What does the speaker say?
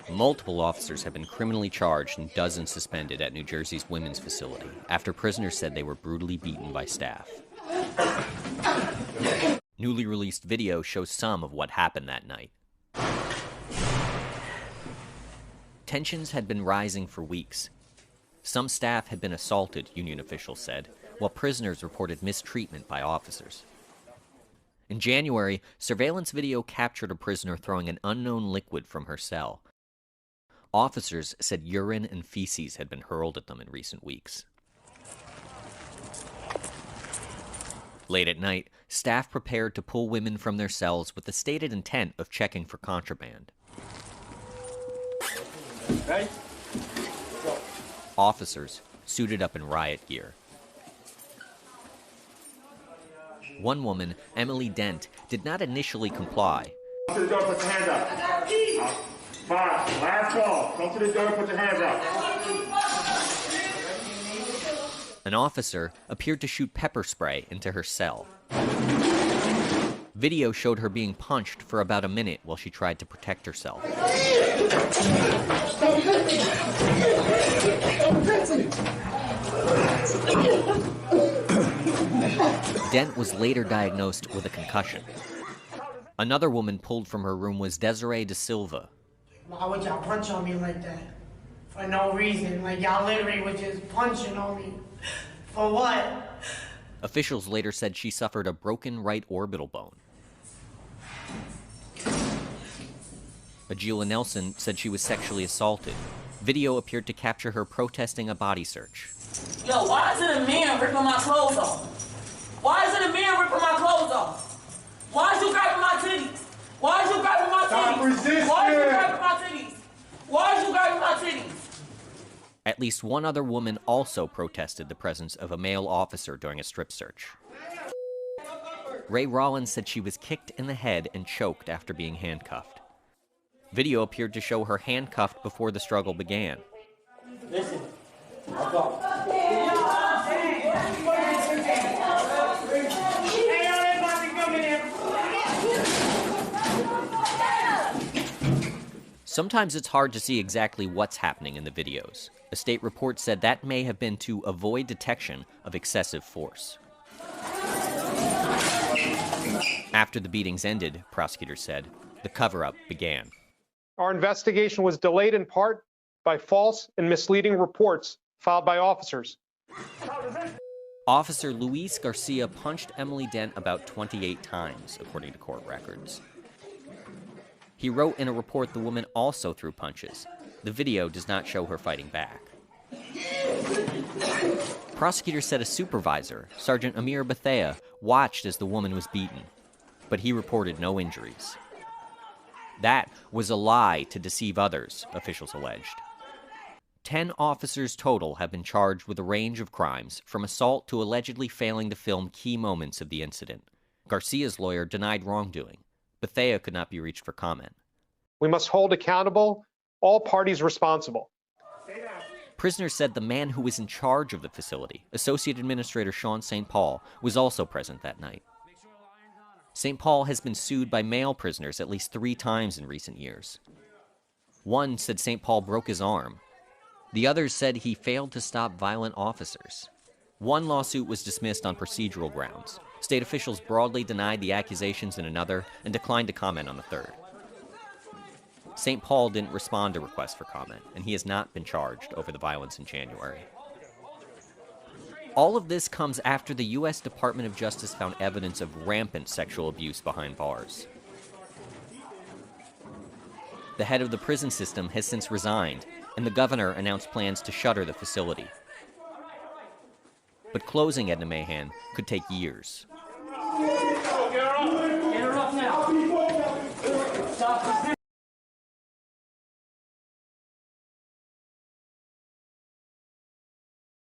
Multiple officers have been criminally charged and dozens suspended at New Jersey's women's facility after prisoners said they were brutally beaten by staff. Newly released video shows some of what happened that night. Tensions had been rising for weeks. Some staff had been assaulted, union officials said, while prisoners reported mistreatment by officers. In January, surveillance video captured a prisoner throwing an unknown liquid from her cell. Officers said urine and feces had been hurled at them in recent weeks. Late at night, staff prepared to pull women from their cells with the stated intent of checking for contraband. Ready? Officers suited up in riot gear. One woman, Emily Dent, did not initially comply. Come to the door, put your hands up. Fine, last call. Come to the door, put your hands up. An officer appeared to shoot pepper spray into her cell. Video showed her being punched for about a minute while she tried to protect herself. Dent was later diagnosed with a concussion. Another woman pulled from her room was Desiree De Silva. Why would y'all punch on me like that? For no reason. Like, y'all literally was just punching on me. For what? Officials later said she suffered a broken right orbital bone. Agila Nelson said she was sexually assaulted. Video appeared to capture her protesting a body search. Yo, why is it a man ripping my clothes off? Why is it a man ripping my clothes off? Why is you grabbing my titties? Why is you grabbing my titties? Why is you grabbing my titties? Why is you grabbing my titties? At least one other woman also protested the presence of a male officer during a strip search. Ray Rollins said she was kicked in the head and choked after being handcuffed. Video appeared to show her handcuffed before the struggle began. Listen, I'll go. Sometimes it's hard to see exactly what's happening in the videos. A state report said that may have been to avoid detection of excessive force. After the beatings ended, prosecutors said, the cover-up began. Our investigation was delayed in part by false and misleading reports filed by officers. Officer Luis Garcia punched Emily Dent about 28 times, according to court records. He wrote in a report the woman also threw punches. The video does not show her fighting back. Prosecutors said a supervisor, Sergeant Amir Bethea, watched as the woman was beaten, but he reported no injuries. That was a lie to deceive others, officials alleged. 10 officers total have been charged with a range of crimes, from assault to allegedly failing to film key moments of the incident. Garcia's lawyer denied wrongdoing. Bethea could not be reached for comment. We must hold accountable all parties responsible. Prisoners said the man who was in charge of the facility, Associate Administrator Sean St. Paul, was also present that night. St. Paul has been sued by male prisoners at least 3 times in recent years. One said St. Paul broke his arm. The others said he failed to stop violent officers. One lawsuit was dismissed on procedural grounds. State officials broadly denied the accusations in another and declined to comment on the third. St. Paul didn't respond to requests for comment, and he has not been charged over the violence in January. All of this comes after the U.S. Department of Justice found evidence of rampant sexual abuse behind bars. The head of the prison system has since resigned, and the governor announced plans to shutter the facility. But closing Edna Mahan could take years. Get her up now.